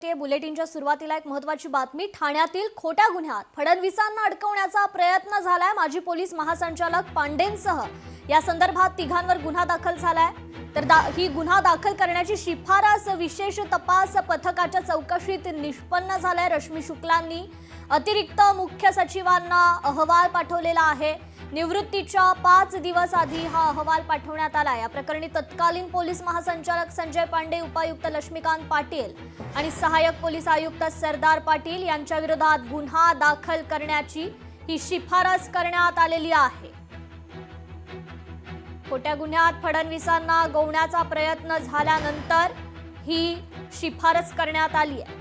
बुलेटिनच्या सुरुवातीला एक महत्त्वाची बातमी। ठाण्यातील खोट्या गुन्ह्यात फडणवीसांना अडकवण्याचा प्रयत्न झालाय। माजी पोलीस महासंचालक पांडेंसह या संदर्भात तिघांवर गुन्हा दाखल झालाय। तर ही गुन्हा दाखल करण्याची शिफारस विशेष तपास पथकाच्या चौकशीत निष्पन्न झालाय। रश्मी शुक्लांनी अतिरिक्त मुख्य सचिवांना अहवाल पाठवलेला आहे। निवृत्तीच्या 5 दिवस आधी हा अहवाल पाठवण्यात आला। या प्रकरणी तत्कालीन पोलीस महासंचालक संजय पांडे, उपायुक्त लक्ष्मीकांत पाटील आणि सहाय्यक पोलीस आयुक्त सरदार पाटील यांच्या विरोधात गुन्हा दाखल करण्याची ही शिफारस करण्यात आलेली आहे। खोट्या गुन्ह्यात फडणवीसांना गोवण्याचा प्रयत्न झाल्यानंतर ही शिफारस करण्यात आली आहे।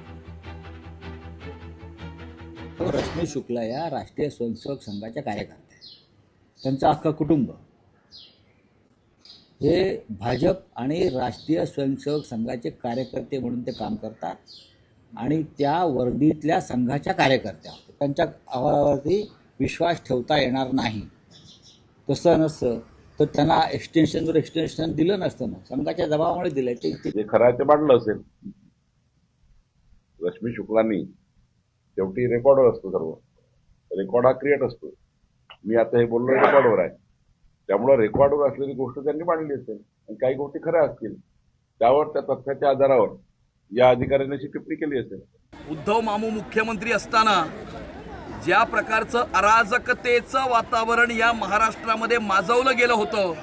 रश्मी शुक्ला या राष्ट्रीय स्वयंसेवक संघाच्या कार्यकर्त्या, त्यांचं अख्खं कुटुंब हे भाजप आणि राष्ट्रीय स्वयंसेवक संघाचे कार्यकर्ते म्हणून ते काम करतात आणि त्या वर्दीतल्या संघाच्या कार्यकर्त्या, त्यांच्या अहवालावरती विश्वास ठेवता येणार नाही। तसं नसतं तर त्यांना एक्सटेन्शन दिलं नसतं ना, संघाच्या दबावामुळे दिलं। ते खरं ते मांडलं असेल। रश्मी शुक्लांनी शेवटी रेकॉर्डवर असतो, सर्व रेकॉर्ड हा क्रिएट असतो। मी आता हे बोललो रेकॉर्डवर आहे, त्यामुळे रेकॉर्डवर असलेली गोष्ट त्यांनी मांडली असेल आणि काही गोष्टी खऱ्या असतील, त्यावर त्या तथ्याच्या आधारावर या अधिकाऱ्यांनी टिप्पणी केली असेल। उद्धव मामू मुख्यमंत्री असताना ज्या प्रकारचं अराजकतेचं वातावरण या महाराष्ट्रामध्ये माजवलं गेलं होतं,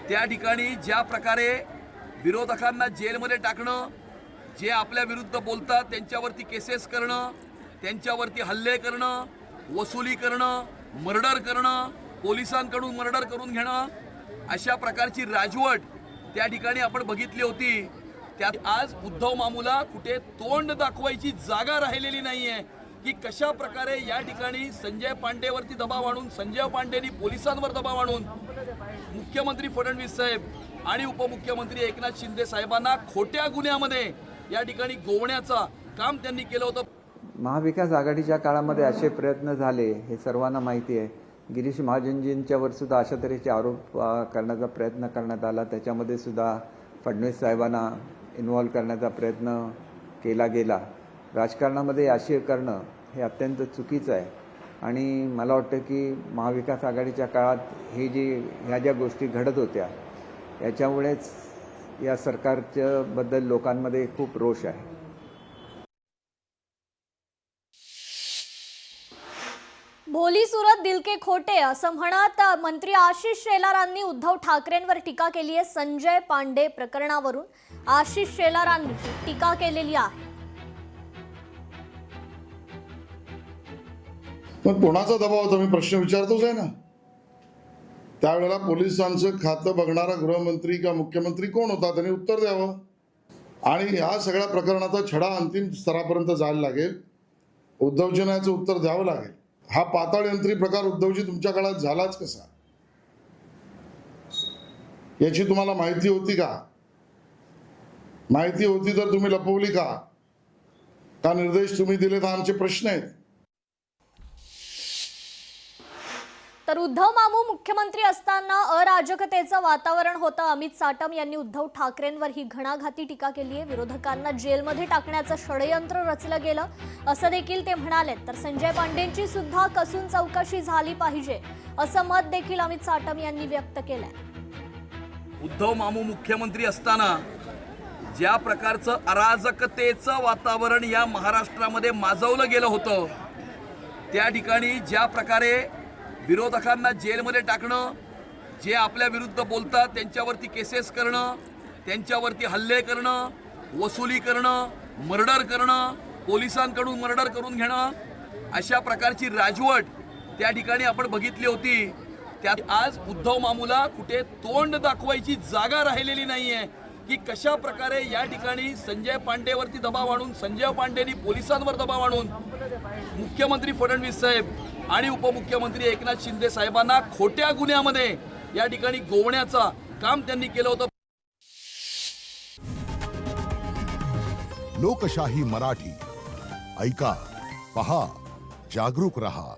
त्या ठिकाणी ज्या प्रकारे विरोधकांना जेलमध्ये टाकणं, जे आपल्या विरुद्ध बोलतात त्यांच्यावरती केसेस करणं, त्यांच्यावरती हल्ले करणं, वसुली करणं, मर्डर करणं, पोलिसांकडून मर्डर करून घेणं, अशा प्रकारची राजवट त्या ठिकाणी आपण बघितली होती। त्यात आज उद्धव मामूला कुठे तोंड दाखवायची जागा राहिलेली नाहीये की कशा प्रकारे या ठिकाणी संजय पांडेवरती दबाव आणून, संजय पांडेंनी पोलिसांवर दबाव आणून मुख्यमंत्री फडणवीस साहेब आणि उपमुख्यमंत्री एकनाथ शिंदे साहेबांना खोट्या गुन्ह्यामध्ये या ठिकाणी गोवण्याचा काम त्यांनी केलं होतं। महाविकास आघाडीच्या काळामध्ये असे प्रयत्न झाले हे सर्वांना माहिती आहे। गिरीश महाजनजींच्यावर सुद्धा अशा तऱ्हेचे आरोप करण्याचा प्रयत्न करण्यात आला, त्याच्यामध्ये सुद्धा फडणवीस साहेबांना इन्व्हॉल्व करण्याचा प्रयत्न केला गेला। राजकारणामध्ये असे करणं हे अत्यंत चुकीचं आहे आणि मला वाटतं की महाविकास आघाडीच्या काळात ह्या ज्या गोष्टी घडत होत्या याच्यामुळेच या सरकारच्या बद्दल लोकांमध्ये खूप रोष आहे। भोली सूरत दिल के खोटे असं म्हणत मंत्री आशिष शेलारांनी उद्धव ठाकरेंवर टीका केली आहे। संजय पांडे प्रकरणावरून आशिष शेलारांनी टीका केलेली आहे। पण कोणाचा दबाव होता, मी प्रश्न विचारतोच आहे ना। त्यावेळेला पोलिसांचं खातं बघणारा गृहमंत्री किंवा मुख्यमंत्री कोण होता, त्यांनी उत्तर द्यावं आणि या सगळ्या प्रकरणाचा छडा अंतिम स्तरापर्यंत जायला लागेल। उद्धवजींना याचं उत्तर द्यावं लागेल। हा पाताळ यंत्री प्रकार उद्धवजी तुमच्या काळात झालाच कसा, याची तुम्हाला माहिती होती का? माहिती होती तर तुम्ही लपवली का? का निर्देश तुम्ही दिले? तर आमचे प्रश्न आहेत। तर उद्धव मामू मुख्यमंत्री असताना अराजकतेचं वातावरण होतं। अमित साटम यांनी उद्धव ठाकरेंवर ही घणाघाती टीका केली आहे। विरोधकांना जेलमध्ये टाकण्याचं षडयंत्र रचलं गेलं असं देखील ते म्हणाले। तर संजय पांडेंची सुद्धा कसून चौकशी झाली पाहिजे असं मत देखील अमित साटम यांनी व्यक्त केलंय। उद्धव मामू मुख्यमंत्री असताना ज्या प्रकारचं अराजकतेचं वातावरण या महाराष्ट्रामध्ये माजवलं गेलं होतं, त्या ठिकाणी ज्या प्रकारे विरोधकांना जेलमध्ये टाकणं, जे आपल्या विरुद्ध बोलतात त्यांच्यावरती केसेस करणं, त्यांच्यावरती हल्ले करणं, वसुली करणं, मर्डर करणं, पोलिसांकडून मर्डर करून घेणं, अशा प्रकारची राजवट त्या ठिकाणी आपण बघितली होती। त्यात आज उद्धव मामूला कुठे तोंड दाखवायची जागा राहिलेली नाहीये की कशा प्रकारे या ठिकाणी संजय पांडेवरती दबाव आणून, संजय पांडेंनी पोलिसांवर दबाव आणून मुख्यमंत्री फडणवीस साहेब आणि उपमुख्यमंत्री एकनाथ शिंदे साहेबांना खोट्या गुन्ह्यामध्ये या ठिकाणी गोवण्याचा काम त्यांनी केलं होतं। लोकशाही मराठी ऐका, पहा, जागरूक रहा।